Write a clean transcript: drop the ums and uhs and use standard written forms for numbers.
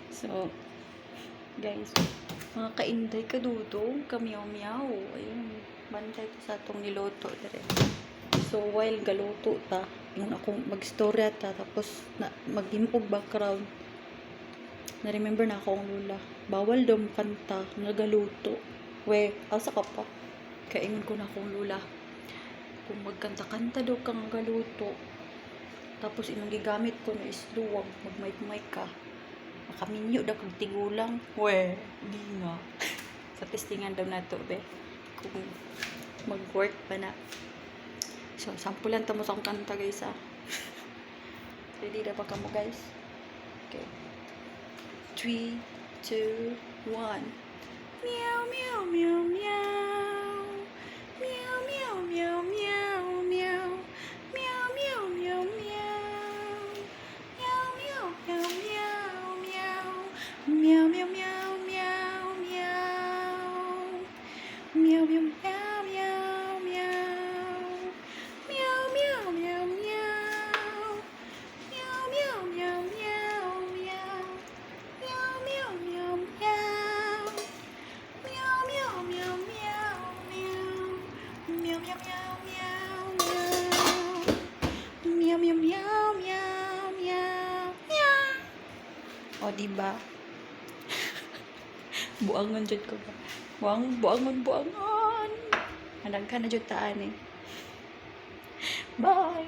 So, guys, mga kainday kadudong, kamiyaw-miyaw. Ayun, bantay ko sa itong niloto. So, while galuto ta, yung akong mag-storya ta, tapos mag-impog background, na-remember na akong lula. Bawal daw kanta, nagaluto. We, asa ka pa? Kaingon ko na akong lula. Kung magkanta-kanta daw kang galuto, tapos inong gigamit ko na is duwag, mag-mic-mic ka. Makaminyo daw kang tigulang. We, di nga. Sa testingan daw na to, be. Kung mag-work pa na. So, sampulan tamo sa akong kanta, guys, ah. Ready na pa ka mo, guys? Okay. 3, 2, 1. Meow, meow, meow, meow. Meow, meow, meow, meow, meow. Meow, meow, meow, meow. Meow, meow, meow, meow, meow. Meow, meow, meow, meow, meow. Meow, meow, meow, meow, meow. Meow, meow, meow, meow. Meow, meow, meow, meow, meow. Meow, meow, meow, meow. Meow, meow, meow, meow, meow. Meow, meow, meow, meow, meow. Meow, meow, meow, meow, meow, meow. O, diba? Buangon jud ko ba? Buangon. Hanag ka na jud taan eh. Bye!